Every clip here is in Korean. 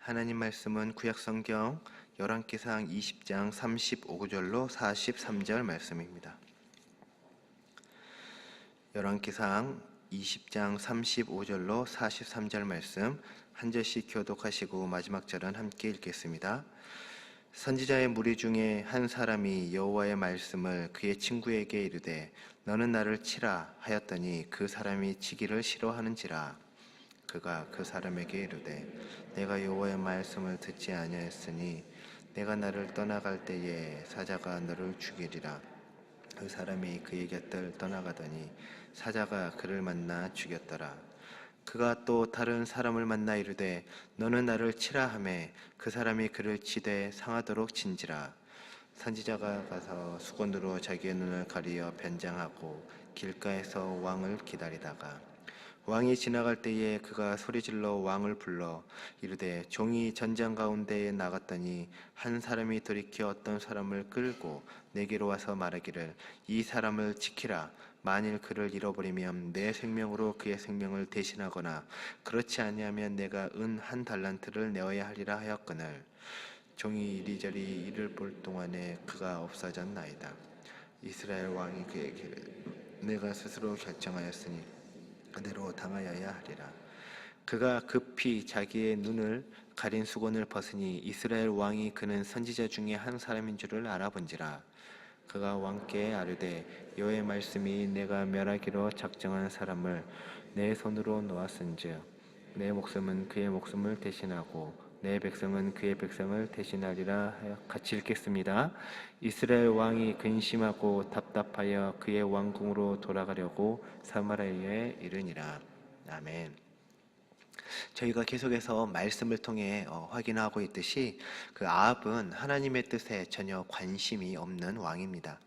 하나님 말씀은 구약성경 열왕기상 20장 35절로 43절 말씀입니다. 열왕기상 20장 35절로 43절 말씀 한 절씩 교독하시고 마지막 절은 함께 읽겠습니다. 선지자의 무리 중에 한 사람이 여호와의 말씀을 그의 친구에게 이르되 너는 나를 치라 하였더니 그 사람이 치기를 싫어하는지라. 그가 그 사람에게 이르되 내가 여호와의 말씀을 듣지 아니하였으니 내가 나를 떠나갈 때에 사자가 너를 죽이리라. 그 사람이 그의 곁을 떠나가더니 사자가 그를 만나 죽였더라. 그가 또 다른 사람을 만나 이르되 너는 나를 치라 하매 그 사람이 그를 치되 상하도록 친지라. 선지자가 가서 수건으로 자기의 눈을 가리어 변장하고 길가에서 왕을 기다리다가 왕이 지나갈 때에 그가 소리질러 왕을 불러 이르되 종이 전장 가운데에 나갔더니 한 사람이 돌이켜 어떤 사람을 끌고 내게로 와서 말하기를 이 사람을 지키라. 만일 그를 잃어버리면 내 생명으로 그의 생명을 대신하거나 그렇지 아니하면 내가 은 한 달란트를 내어야 하리라 하였거늘 종이 이리저리 이를 볼 동안에 그가 없어졌나이다. 이스라엘 왕이 그에게 내가 스스로 결정하였으니 그대로 당하여야 하리라. 그가 급히 자기의 눈을 가린 수건을 벗으니 이스라엘 왕이 그는 선지자 중에 한 사람인 줄을 알아본지라. 그가 왕께 아뢰되 여호와의 말씀이 내가 멸하기로 작정한 사람을 내 손으로 놓았은즉 내 목숨은 그의 목숨을 대신하고 내 백성은 그의 백성을 대신하리라 하여 같이 읽겠습니다. 이스라엘 왕이 근심하고 답답하여 그의 왕궁으로 돌아가려고 사마리아에 이르니라. 아멘. 저희가 계속해서 말씀을 통해 확인하고 있듯이 그 아합은 하나님의 뜻에 전혀 관심이 없는 왕입니다.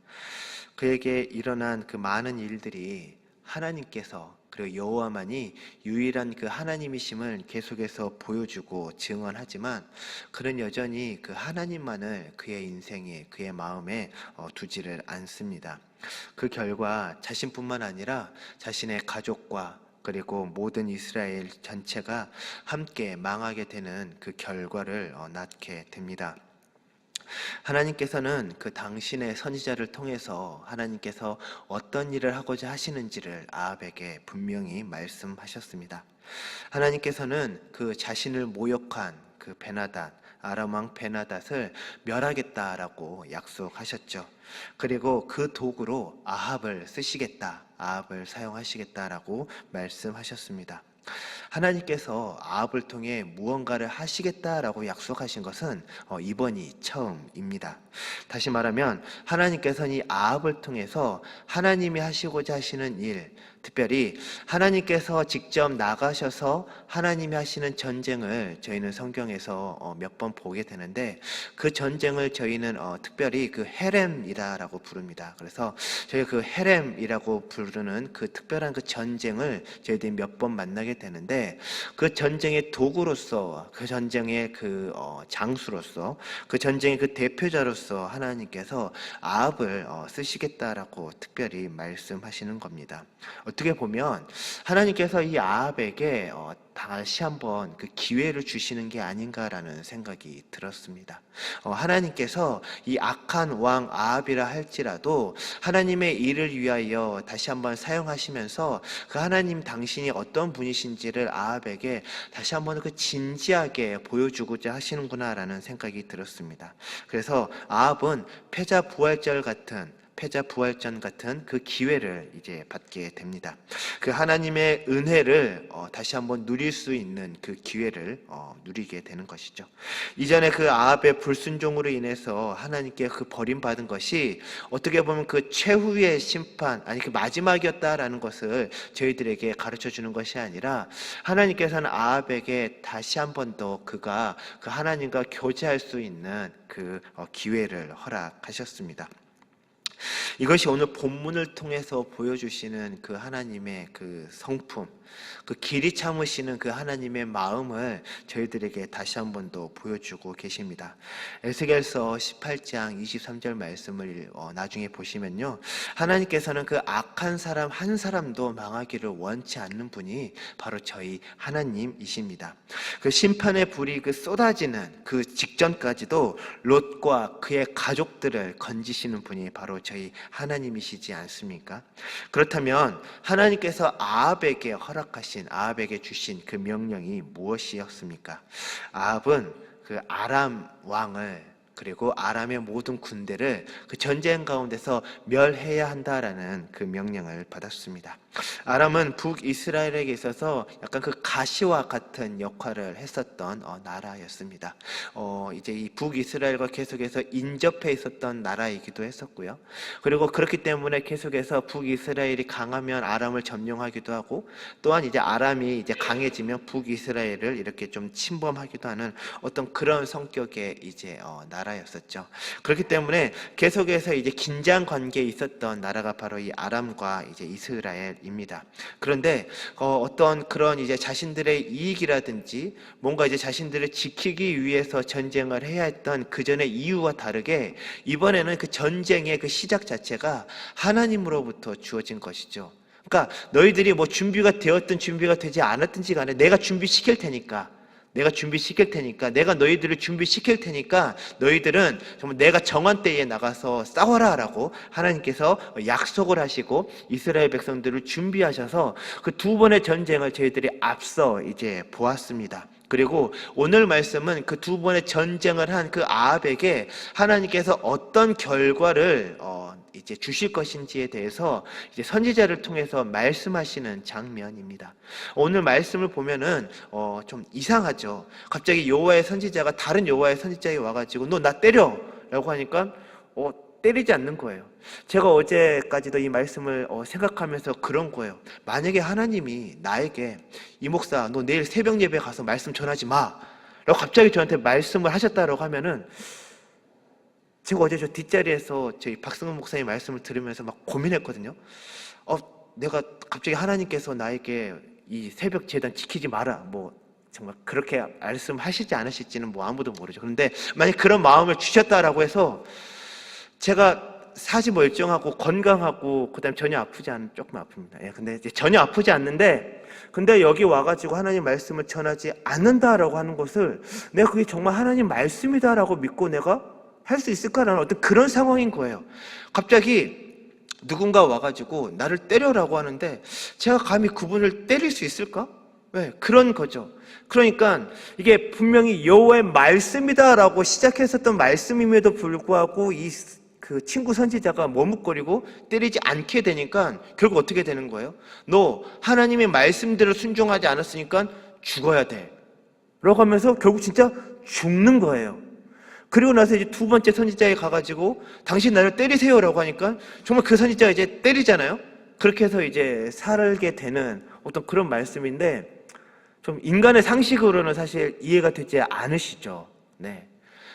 그에게 일어난 그 많은 일들이 하나님께서 그리고 여호와만이 유일한 그 하나님이심을 계속해서 보여주고 증언하지만 그는 여전히 그 하나님만을 그의 인생에 그의 마음에 두지를 않습니다. 그 결과 자신뿐만 아니라 자신의 가족과 그리고 모든 이스라엘 전체가 함께 망하게 되는 그 결과를 낳게 됩니다. 하나님께서는 그 당신의 선지자를 통해서 하나님께서 어떤 일을 하고자 하시는지를 아합에게 분명히 말씀하셨습니다. 하나님께서는 그 자신을 모욕한 그 베나닷, 아람 왕 베나닷을 멸하겠다라고 약속하셨죠. 그리고 그 도구로 아합을 쓰시겠다, 아합을 사용하시겠다라고 말씀하셨습니다. 하나님께서 아합을 통해 무언가를 하시겠다라고 약속하신 것은 이번이 처음입니다. 다시 말하면 하나님께서는 이 아합을 통해서 하나님이 하시고자 하시는 일, 특별히 하나님께서 직접 나가셔서 하나님이 하시는 전쟁을 저희는 성경에서 몇 번 보게 되는데 그 전쟁을 저희는 특별히 그 헤렘이라고 부릅니다. 그래서 저희가 그 헤렘이라고 부르는 그 특별한 그 전쟁을 저희들이 몇 번 만나게 되는데 그 전쟁의 도구로서 그 전쟁의 그 장수로서 그 전쟁의 그 대표자로서 하나님께서 아합을 쓰시겠다라고 특별히 말씀하시는 겁니다. 어떻게 보면 하나님께서 이 아합에게 다시 한번 그 기회를 주시는 게 아닌가라는 생각이 들었습니다. 하나님께서 이 악한 왕 아합이라 할지라도 하나님의 일을 위하여 다시 한번 사용하시면서 그 하나님 당신이 어떤 분이신지를 아합에게 다시 한번 그 진지하게 보여주고자 하시는구나라는 생각이 들었습니다. 그래서 아합은 패자부활전 같은 그 기회를 이제 받게 됩니다. 그 하나님의 은혜를 다시 한번 누릴 수 있는 그 기회를 누리게 되는 것이죠. 이전에 그 아합의 불순종으로 인해서 하나님께 그 버림받은 것이 어떻게 보면 그 최후의 심판, 아니 그 마지막이었다라는 것을 저희들에게 가르쳐 주는 것이 아니라 하나님께서는 아합에게 다시 한번 더 그가 그 하나님과 교제할 수 있는 그 기회를 허락하셨습니다. 이것이 오늘 본문을 통해서 보여주시는 그 하나님의 그 성품, 그 길이 참으시는 그 하나님의 마음을 저희들에게 다시 한 번 더 보여주고 계십니다. 에스겔서 18장 23절 말씀을 나중에 보시면요, 하나님께서는 그 악한 사람 한 사람도 망하기를 원치 않는 분이 바로 저희 하나님이십니다. 그 심판의 불이 그 쏟아지는 그 직전까지도 롯과 그의 가족들을 건지시는 분이 바로 저희 하나님이시지 않습니까? 그렇다면 하나님께서 아합에게 허락하신, 아합에게 주신 그 명령이 무엇이었습니까? 아합은 그 아람 왕을, 그리고 아람의 모든 군대를 그 전쟁 가운데서 멸해야 한다라는 그 명령을 받았습니다. 아람은 북이스라엘에게 있어서 약간 그 가시와 같은 역할을 했었던 나라였습니다. 이제 이 북이스라엘과 계속해서 인접해 있었던 나라이기도 했었고요. 그리고 그렇기 때문에 계속해서 북이스라엘이 강하면 아람을 점령하기도 하고, 또한 이제 아람이 이제 강해지면 북이스라엘을 이렇게 좀 침범하기도 하는 어떤 그런 성격의 이제 나라였었죠. 그렇기 때문에 계속해서 이제 긴장 관계에 있었던 나라가 바로 이 아람과 이제 이스라엘 입니다. 그런데 어떤 그런 이제 자신들의 이익이라든지 뭔가 이제 자신들을 지키기 위해서 전쟁을 해야 했던 그 전의 이유와 다르게 이번에는 그 전쟁의 그 시작 자체가 하나님으로부터 주어진 것이죠. 그러니까 너희들이 뭐 준비가 되었든 준비가 되지 않았든지 간에 내가 준비시킬 테니까, 내가 너희들을 준비시킬 테니까 너희들은 정말 내가 정한 때에 나가서 싸워라 라고 하나님께서 약속을 하시고 이스라엘 백성들을 준비하셔서 그 두 번의 전쟁을 저희들이 앞서 이제 보았습니다. 그리고 오늘 말씀은 그 두 번의 전쟁을 한 그 아합에게 하나님께서 어떤 결과를 이제 주실 것인지에 대해서 이제 선지자를 통해서 말씀하시는 장면입니다. 오늘 말씀을 보면은 좀 이상하죠. 갑자기 여호와의 선지자가 다른 여호와의 선지자에 와가지고 너 나 때려라고 하니까 때리지 않는 거예요. 제가 어제까지도 이 말씀을 생각하면서 그런 거예요. 만약에 하나님이 나에게 이 목사 너 내일 새벽 예배 가서 말씀 전하지 마 라고 갑자기 저한테 말씀을 하셨다라고 하면은, 제가 어제 저 뒷자리에서 저희 박승훈 목사님 말씀을 들으면서 막 고민했거든요. 내가 갑자기 하나님께서 나에게 이 새벽 제단 지키지 마라, 뭐 정말 그렇게 말씀하시지 않으실지는 뭐 아무도 모르죠. 그런데 만약 그런 마음을 주셨다라고 해서 제가 사지 멀쩡하고 건강하고 그다음 전혀 아프지 않은, 조금 아픕니다. 근데 이제 전혀 아프지 않는데, 근데 여기 와가지고 하나님 말씀을 전하지 않는다라고 하는 것을 내가 그게 정말 하나님 말씀이다라고 믿고 내가 할 수 있을까라는 어떤 그런 상황인 거예요. 갑자기 누군가 와가지고 나를 때려라고 하는데 제가 감히 그분을 때릴 수 있을까? 왜? 그런 거죠. 그러니까 이게 분명히 여호와의 말씀이다라고 시작했었던 말씀임에도 불구하고 그 친구 선지자가 머뭇거리고 때리지 않게 되니까 결국 어떻게 되는 거예요? 너 하나님의 말씀대로 순종하지 않았으니까 죽어야 돼 라고 하면서 결국 진짜 죽는 거예요. 그리고 나서 이제 두 번째 선지자에 가가지고 당신 나를 때리세요라고 하니까 정말 그 선지자가 이제 때리잖아요. 그렇게 해서 이제 살게 되는 어떤 그런 말씀인데, 좀 인간의 상식으로는 사실 이해가 되지 않으시죠. 네,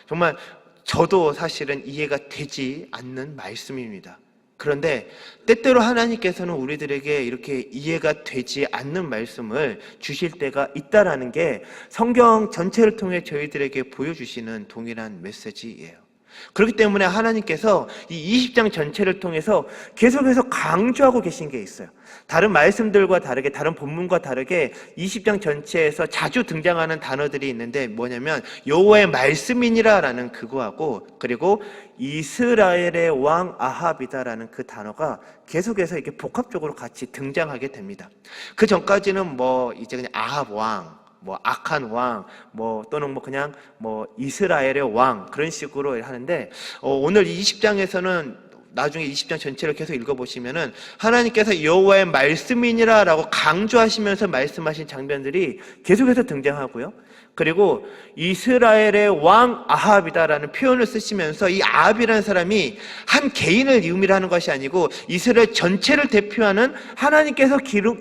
정말 저도 사실은 이해가 되지 않는 말씀입니다. 그런데 때때로 하나님께서는 우리들에게 이렇게 이해가 되지 않는 말씀을 주실 때가 있다라는 게 성경 전체를 통해 저희들에게 보여주시는 동일한 메시지예요. 그렇기 때문에 하나님께서 이 20장 전체를 통해서 계속해서 강조하고 계신 게 있어요. 다른 말씀들과 다르게, 다른 본문과 다르게 20장 전체에서 자주 등장하는 단어들이 있는데 뭐냐면 여호와의 말씀이니라라는 그거하고, 그리고 이스라엘의 왕 아합이다라는 그 단어가 계속해서 이렇게 복합적으로 같이 등장하게 됩니다. 그 전까지는 뭐 이제 그냥 아합 왕, 뭐 악한 왕, 뭐 또는 뭐 그냥 뭐 이스라엘의 왕, 그런 식으로 하는데 오늘 20장에서는 나중에 20장 전체를 계속 읽어보시면은 하나님께서 여호와의 말씀이니라라고 강조하시면서 말씀하신 장면들이 계속해서 등장하고요. 그리고 이스라엘의 왕 아합이다라는 표현을 쓰시면서 이 아합이라는 사람이 한 개인을 의미하는 것이 아니고 이스라엘 전체를 대표하는 하나님께서 기름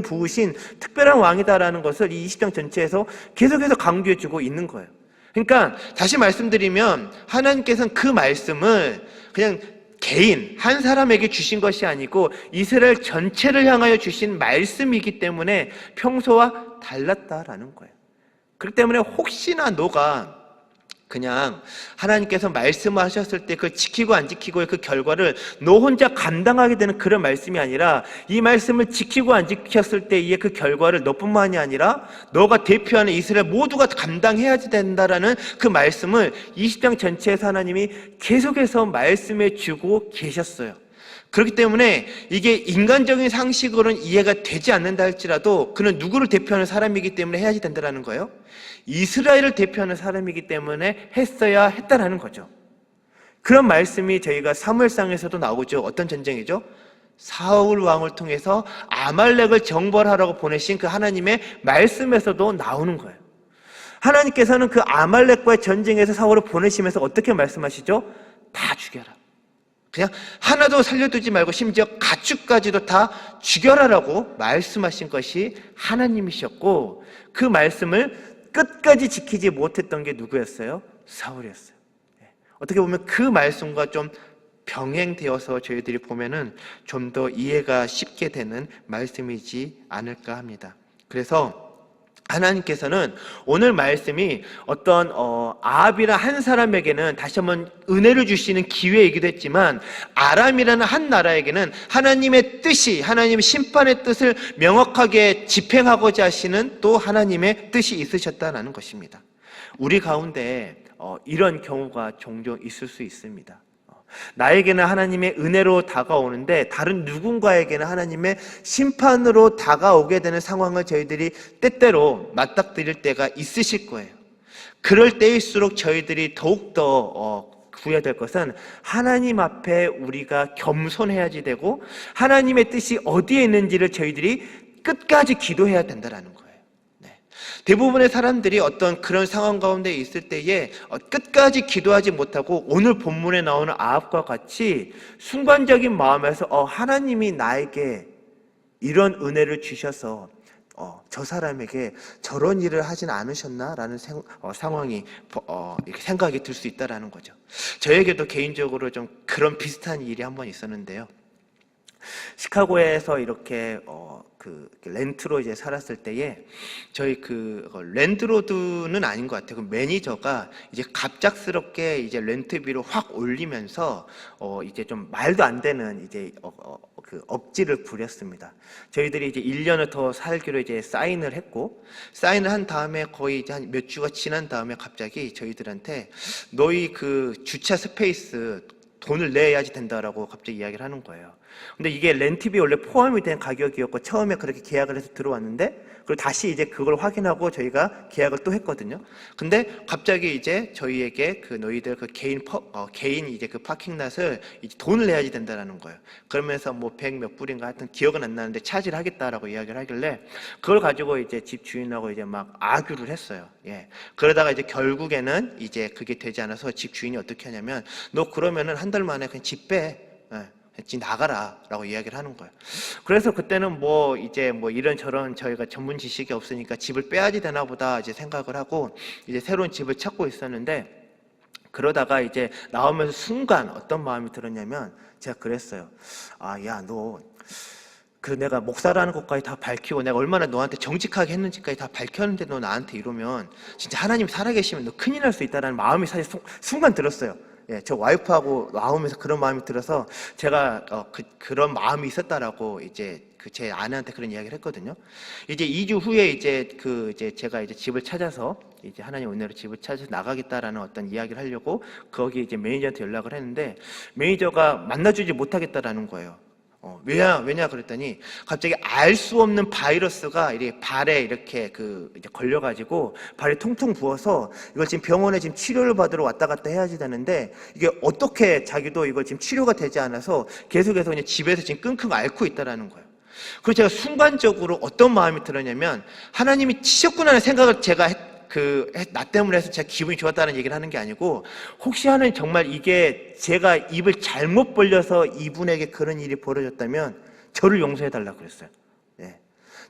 부으신 특별한 왕이다라는 것을 이 20장 전체에서 계속해서 강조해주고 있는 거예요. 그러니까 다시 말씀드리면 하나님께서는 그 말씀을 그냥 개인 한 사람에게 주신 것이 아니고 이스라엘 전체를 향하여 주신 말씀이기 때문에 평소와 달랐다라는 거예요. 그렇기 때문에 혹시나 너가 그냥 하나님께서 말씀하셨을 때 그걸 지키고 안 지키고의 그 결과를 너 혼자 감당하게 되는 그런 말씀이 아니라, 이 말씀을 지키고 안 지켰을 때의 그 결과를 너뿐만이 아니라 너가 대표하는 이스라엘 모두가 감당해야 된다라는 그 말씀을 20장 전체에서 하나님이 계속해서 말씀해 주고 계셨어요. 그렇기 때문에 이게 인간적인 상식으로는 이해가 되지 않는다 할지라도 그는 누구를 대표하는 사람이기 때문에 해야지 된다는 거예요. 이스라엘을 대표하는 사람이기 때문에 했어야 했다라는 거죠. 그런 말씀이 저희가 사무엘상에서도 나오죠. 어떤 전쟁이죠? 사울 왕을 통해서 아말렉을 정벌하라고 보내신 그 하나님의 말씀에서도 나오는 거예요. 하나님께서는 그 아말렉과의 전쟁에서 사울을 보내시면서 어떻게 말씀하시죠? 다 죽여라. 그냥 하나도 살려두지 말고 심지어 가축까지도 다 죽여라라고 말씀하신 것이 하나님이셨고, 그 말씀을 끝까지 지키지 못했던 게 누구였어요? 사울이었어요. 어떻게 보면 그 말씀과 좀 병행되어서 저희들이 보면은 좀 더 이해가 쉽게 되는 말씀이지 않을까 합니다. 그래서 하나님께서는 오늘 말씀이 어떤 아합이라 한 사람에게는 다시 한번 은혜를 주시는 기회이기도 했지만, 아람이라는 한 나라에게는 하나님의 뜻이, 하나님의 심판의 뜻을 명확하게 집행하고자 하시는 또 하나님의 뜻이 있으셨다는 것입니다. 우리 가운데 이런 경우가 종종 있을 수 있습니다. 나에게는 하나님의 은혜로 다가오는데 다른 누군가에게는 하나님의 심판으로 다가오게 되는 상황을 저희들이 때때로 맞닥뜨릴 때가 있으실 거예요. 그럴 때일수록 저희들이 더욱더 구해야 될 것은 하나님 앞에 우리가 겸손해야지 되고, 하나님의 뜻이 어디에 있는지를 저희들이 끝까지 기도해야 된다는 거예요. 대부분의 사람들이 어떤 그런 상황 가운데 있을 때에 끝까지 기도하지 못하고 오늘 본문에 나오는 아합과 같이 순간적인 마음에서 하나님이 나에게 이런 은혜를 주셔서 저 사람에게 저런 일을 하진 않으셨나라는 상황이 이렇게 생각이 들 수 있다라는 거죠. 저에게도 개인적으로 좀 그런 비슷한 일이 한 번 있었는데요. 시카고에서 이렇게 렌트로 이제 살았을 때에 저희 랜드로드는 아닌 것 같아요. 그 매니저가 이제 갑작스럽게 이제 렌트비를 확 올리면서 이제 좀 말도 안 되는 이제 억지를 부렸습니다. 저희들이 이제 1년을 더 살기로 이제 사인을 했고, 사인을 한 다음에 거의 이제 한 몇 주가 지난 다음에 갑자기 저희들한테 너희 그 주차 스페이스 돈을 내야지 된다라고 갑자기 이야기를 하는 거예요. 근데 이게 렌트비 원래 포함이 된 가격이었고 처음에 그렇게 계약을 해서 들어왔는데, 그리고 다시 이제 그걸 확인하고 저희가 계약을 또 했거든요. 근데 갑자기 이제 저희에게 너희들 개인 이제 그 파킹랏을 이제 돈을 내야지 된다라는 거예요. 그러면서 뭐 100 몇 불인가 하여튼 기억은 안 나는데 차지를 하겠다라고 이야기를 하길래 그걸 가지고 이제 집 주인하고 이제 막 아규를 했어요. 그러다가 이제 결국에는 이제 그게 되지 않아서 집 주인이 어떻게 하냐면, 너 그러면은 한 달 만에 그냥 집 빼. 나가라 라고 이야기를 하는 거예요. 그래서 그때는 이제 이런저런 저희가 전문 지식이 없으니까 집을 빼야지 되나 보다 이제 생각을 하고 이제 새로운 집을 찾고 있었는데, 그러다가 이제 나오면서 순간 어떤 마음이 들었냐면, 제가 그랬어요. 야, 너 내가 목사라는 것까지 다 밝히고 내가 얼마나 너한테 정직하게 했는지까지 다 밝혔는데 너 나한테 이러면 진짜 하나님 살아계시면 너 큰일 날 수 있다는 마음이 사실 순간 들었어요. 저 와이프하고 나오면서 그런 마음이 들어서 제가 그런 마음이 있었다라고 이제 제 아내한테 그런 이야기를 했거든요. 이제 2주 후에 이제 제가 이제 집을 찾아서 이제 하나님 은혜로 집을 찾아서 나가겠다라는 어떤 이야기를 하려고 거기 이제 매니저한테 연락을 했는데, 매니저가 만나주지 못하겠다라는 거예요. 왜냐 그랬더니 갑자기 알 수 없는 바이러스가 이렇게 발에 이렇게 이제 걸려가지고 발이 통통 부어서 이걸 지금 병원에 지금 치료를 받으러 왔다 갔다 해야지 되는데, 이게 어떻게 자기도 이걸 지금 치료가 되지 않아서 계속해서 그냥 집에서 지금 끙끙 앓고 있다라는 거예요. 그래서 제가 순간적으로 어떤 마음이 들었냐면, 하나님이 치셨구나라는 생각을 제가 나 때문에 해서 제가 기분이 좋았다는 얘기를 하는 게 아니고, 혹시 하나님 정말 이게 제가 입을 잘못 벌려서 이분에게 그런 일이 벌어졌다면 저를 용서해 달라고 그랬어요.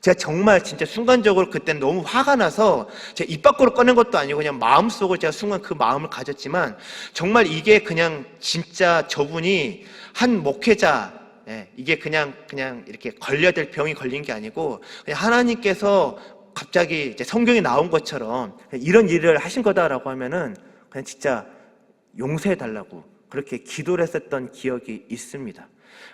제가 정말 진짜 순간적으로 그때는 너무 화가 나서 제가 입 밖으로 꺼낸 것도 아니고 그냥 마음속으로 제가 순간 그 마음을 가졌지만, 정말 이게 그냥 진짜 저분이 한 목회자, 이게 그냥 이렇게 걸려야 될 병이 걸린 게 아니고 그냥 하나님께서 갑자기 이제 성경에 나온 것처럼 이런 일을 하신 거다라고 하면은 그냥 진짜 용서해 달라고 그렇게 기도를 했었던 기억이 있습니다.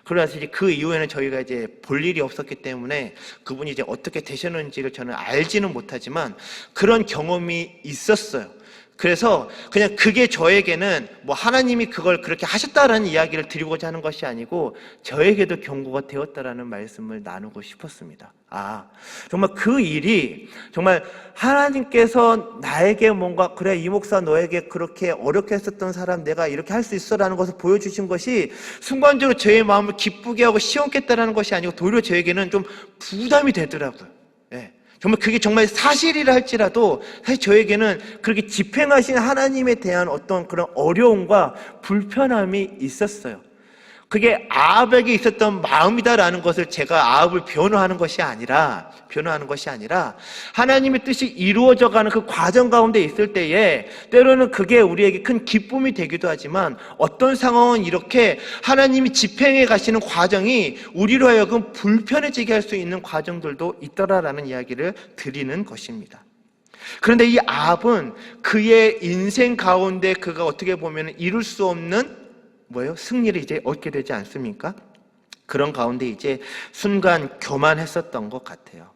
그래서 이제 그 이후에는 저희가 이제 볼 일이 없었기 때문에 그분이 이제 어떻게 되셨는지를 저는 알지는 못하지만 그런 경험이 있었어요. 그래서 그냥 그게 저에게는 뭐 하나님이 그걸 그렇게 하셨다라는 이야기를 드리고자 하는 것이 아니고 저에게도 경고가 되었다라는 말씀을 나누고 싶었습니다. 정말 그 일이 정말 하나님께서 나에게 뭔가, 그래 이 목사 너에게 그렇게 어렵게 했었던 사람 내가 이렇게 할 수 있어라는 것을 보여주신 것이 순간적으로 저의 마음을 기쁘게 하고 시원케 했다라는 것이 아니고 도리어 저에게는 좀 부담이 되더라고요. 정말 그게 정말 사실이라 할지라도 사실 저에게는 그렇게 집행하신 하나님에 대한 어떤 그런 어려움과 불편함이 있었어요. 그게 아합에게 있었던 마음이다라는 것을 제가 아합을 변호하는 것이 아니라 하나님의 뜻이 이루어져가는 그 과정 가운데 있을 때에 때로는 그게 우리에게 큰 기쁨이 되기도 하지만 어떤 상황은 이렇게 하나님이 집행해 가시는 과정이 우리로 하여금 불편해지게 할 수 있는 과정들도 있더라라는 이야기를 드리는 것입니다. 그런데 이 아합은 그의 인생 가운데 그가 어떻게 보면 이룰 수 없는 승리를 이제 얻게 되지 않습니까? 그런 가운데 이제 순간 교만했었던 것 같아요.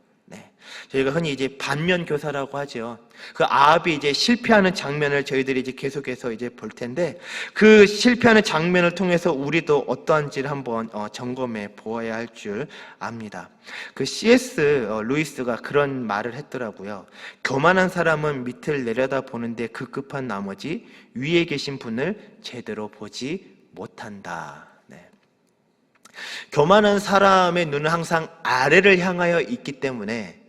저희가 흔히 이제 반면 교사라고 하죠. 그 아합이 이제 실패하는 장면을 저희들이 이제 계속해서 이제 볼 텐데, 그 실패하는 장면을 통해서 우리도 어떠한지를 한번 점검해 보아야 할 줄 압니다. 그 C.S. 루이스가 그런 말을 했더라고요. 교만한 사람은 밑을 내려다 보는데 급급한 나머지 위에 계신 분을 제대로 보지 못한다. 교만한 사람의 눈은 항상 아래를 향하여 있기 때문에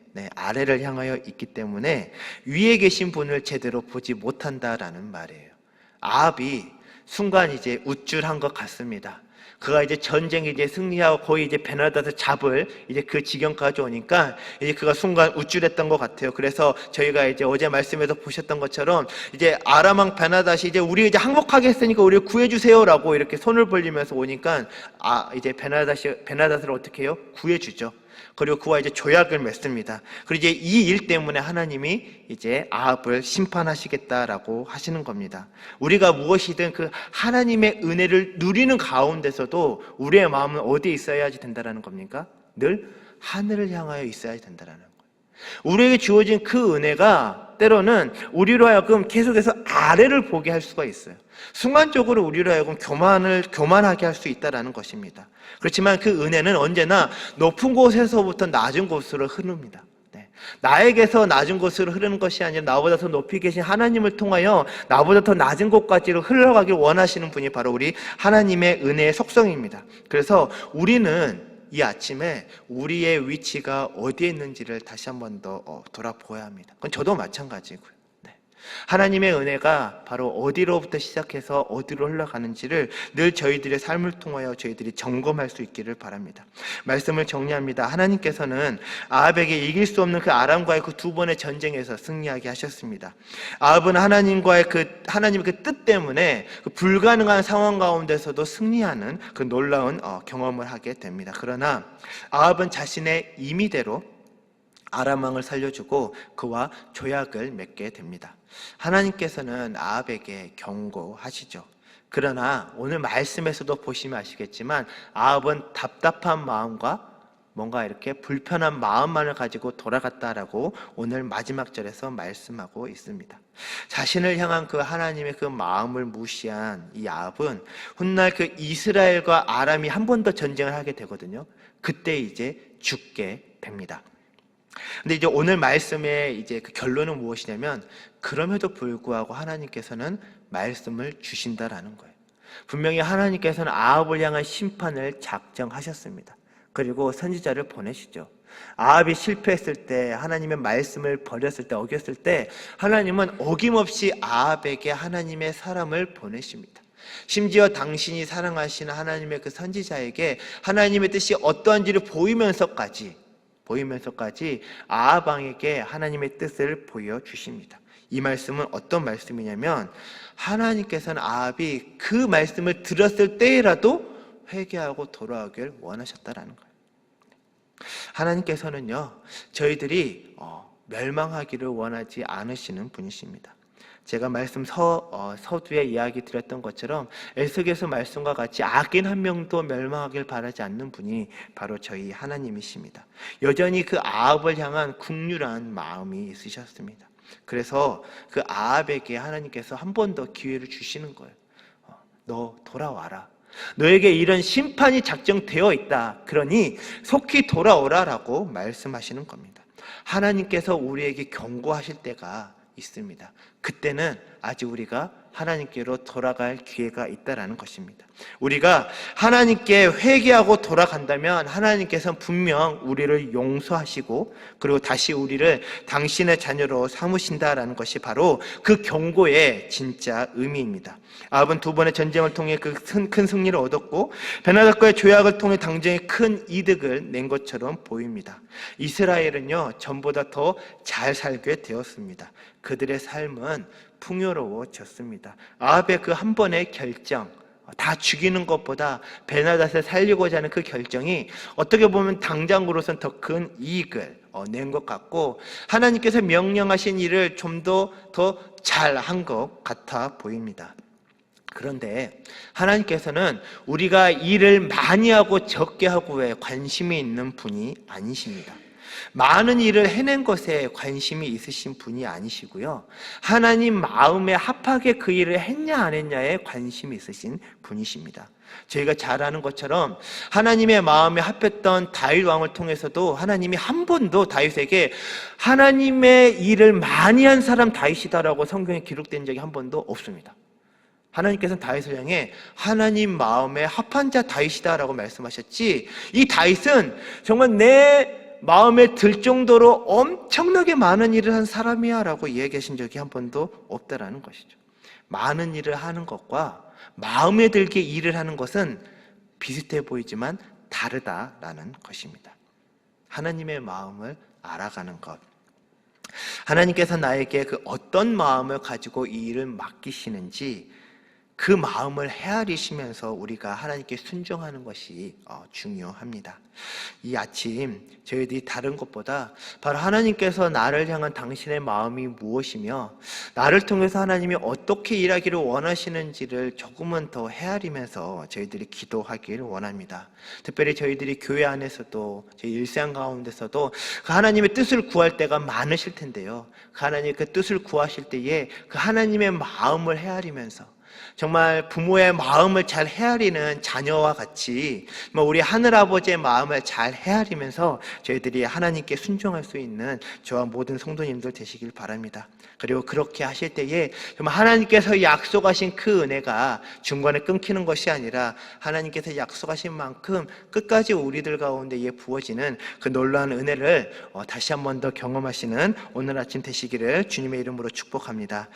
위에 계신 분을 제대로 보지 못한다라는 말이에요. 아합이 순간 이제 우쭐한 것 같습니다. 그가 이제 전쟁에 이제 승리하고 거의 이제 베나다스 잡을 이제 그 지경까지 오니까 이제 그가 순간 우쭐했던 것 같아요. 그래서 저희가 이제 어제 말씀에서 보셨던 것처럼 이제 아람 왕 베나다시 이제 우리 이제 항복하게 했으니까 우리를 구해주세요라고 이렇게 손을 벌리면서 오니까 이제 베나다스를 어떻게 해요? 구해주죠. 그리고 그와 이제 조약을 맺습니다. 그리고 이제 이 일 때문에 하나님이 이제 아합을 심판하시겠다라고 하시는 겁니다. 우리가 무엇이든 그 하나님의 은혜를 누리는 가운데서도 우리의 마음은 어디에 있어야지 된다라는 겁니까? 늘 하늘을 향하여 있어야 된다라는 거예요. 우리에게 주어진 그 은혜가 때로는 우리로 하여금 계속해서 아래를 보게 할 수가 있어요. 순간적으로 우리로 하여금 교만하게 할 수 있다라는 것입니다. 그렇지만 그 은혜는 언제나 높은 곳에서부터 낮은 곳으로 흐릅니다. 나에게서 낮은 곳으로 흐르는 것이 아니라 나보다 더 높이 계신 하나님을 통하여 나보다 더 낮은 곳까지로 흘러가길 원하시는 분이 바로 우리 하나님의 은혜의 속성입니다. 그래서 우리는 이 아침에 우리의 위치가 어디에 있는지를 다시 한 번 더 돌아보아야 합니다. 그건 저도 마찬가지고요. 하나님의 은혜가 바로 어디로부터 시작해서 어디로 흘러가는지를 늘 저희들의 삶을 통하여 저희들이 점검할 수 있기를 바랍니다. 말씀을 정리합니다. 하나님께서는 아합에게 이길 수 없는 그 아람과의 그 두 번의 전쟁에서 승리하게 하셨습니다. 아합은 하나님의 그 뜻 때문에 그 불가능한 상황 가운데서도 승리하는 그 놀라운 경험을 하게 됩니다. 그러나 아합은 자신의 임의대로 아람 왕을 살려주고 그와 조약을 맺게 됩니다. 하나님께서는 아합에게 경고하시죠. 그러나 오늘 말씀에서도 보시면 아시겠지만 아합은 답답한 마음과 뭔가 이렇게 불편한 마음만을 가지고 돌아갔다라고 오늘 마지막 절에서 말씀하고 있습니다. 자신을 향한 그 하나님의 그 마음을 무시한 이 아합은 훗날 그 이스라엘과 아람이 한 번 더 전쟁을 하게 되거든요. 그때 이제 죽게 됩니다. 근데 이제 오늘 말씀의 이제 그 결론은 무엇이냐면, 그럼에도 불구하고 하나님께서는 말씀을 주신다라는 거예요. 분명히 하나님께서는 아합을 향한 심판을 작정하셨습니다. 그리고 선지자를 보내시죠. 아합이 실패했을 때, 하나님의 말씀을 버렸을 때, 어겼을 때 하나님은 어김없이 아합에게 하나님의 사람을 보내십니다. 심지어 당신이 사랑하시는 하나님의 그 선지자에게 하나님의 뜻이 어떠한지를 보이면서까지 보이면서까지 아합 왕에게 하나님의 뜻을 보여주십니다. 이 말씀은 어떤 말씀이냐면 하나님께서는 아합이 그 말씀을 들었을 때라도 회개하고 돌아오길 원하셨다라는 거예요. 하나님께서는요, 저희들이 멸망하기를 원하지 않으시는 분이십니다. 제가 말씀 서두에 이야기 드렸던 것처럼 에스겔서 말씀과 같이 악인 한 명도 멸망하길 바라지 않는 분이 바로 저희 하나님이십니다. 여전히 그 아합을 향한 긍휼한 마음이 있으셨습니다. 그래서 그 아합에게 하나님께서 한 번 더 기회를 주시는 거예요. 너 돌아와라. 너에게 이런 심판이 작정되어 있다. 그러니 속히 돌아오라라고 말씀하시는 겁니다. 하나님께서 우리에게 경고하실 때가 있습니다. 그때는 아직 우리가 하나님께로 돌아갈 기회가 있다라는 것입니다. 우리가 하나님께 회개하고 돌아간다면 하나님께서는 분명 우리를 용서하시고 그리고 다시 우리를 당신의 자녀로 삼으신다라는 것이 바로 그 경고의 진짜 의미입니다. 아합은 두 번의 전쟁을 통해 그 큰 승리를 얻었고 베나닷과의 조약을 통해 당정에 큰 이득을 낸 것처럼 보입니다. 이스라엘은요, 전보다 더 잘 살게 되었습니다. 그들의 삶은 풍요로워졌습니다. 아합의 그 한 번의 결정, 다 죽이는 것보다 베나닷을 살리고자 하는 그 결정이 어떻게 보면 당장으로선 더 큰 이익을 낸 것 같고 하나님께서 명령하신 일을 좀 더 잘한 것 같아 보입니다. 그런데 하나님께서는 우리가 일을 많이 하고 적게 하고에 관심이 있는 분이 아니십니다. 많은 일을 해낸 것에 관심이 있으신 분이 아니시고요, 하나님 마음에 합하게 그 일을 했냐 안 했냐에 관심이 있으신 분이십니다. 저희가 잘 아는 것처럼 하나님의 마음에 합했던 다윗 왕을 통해서도 하나님이 한 번도 다윗에게 하나님의 일을 많이 한 사람 다윗이다라고 성경에 기록된 적이 한 번도 없습니다. 하나님께서는 다윗을 향해 하나님 마음에 합한 자 다윗이다라고 말씀하셨지, 이 다윗은 정말 내 마음에 들 정도로 엄청나게 많은 일을 한 사람이야 라고 얘기하신 적이 한 번도 없다라는 것이죠. 많은 일을 하는 것과 마음에 들게 일을 하는 것은 비슷해 보이지만 다르다라는 것입니다. 하나님의 마음을 알아가는 것, 하나님께서 나에게 그 어떤 마음을 가지고 이 일을 맡기시는지 그 마음을 헤아리시면서 우리가 하나님께 순종하는 것이 중요합니다. 이 아침 저희들이 다른 것보다 바로 하나님께서 나를 향한 당신의 마음이 무엇이며 나를 통해서 하나님이 어떻게 일하기를 원하시는지를 조금은 더 헤아리면서 저희들이 기도하길 원합니다. 특별히 저희들이 교회 안에서도 저희 일상 가운데서도 그 하나님의 뜻을 구할 때가 많으실 텐데요, 그 하나님의 그 뜻을 구하실 때에 그 하나님의 마음을 헤아리면서 정말 부모의 마음을 잘 헤아리는 자녀와 같이 우리 하늘아버지의 마음을 잘 헤아리면서 저희들이 하나님께 순종할 수 있는 저와 모든 성도님들 되시길 바랍니다. 그리고 그렇게 하실 때에 정말 하나님께서 약속하신 그 은혜가 중간에 끊기는 것이 아니라 하나님께서 약속하신 만큼 끝까지 우리들 가운데에 부어지는 그 놀라운 은혜를 다시 한 번 더 경험하시는 오늘 아침 되시기를 주님의 이름으로 축복합니다.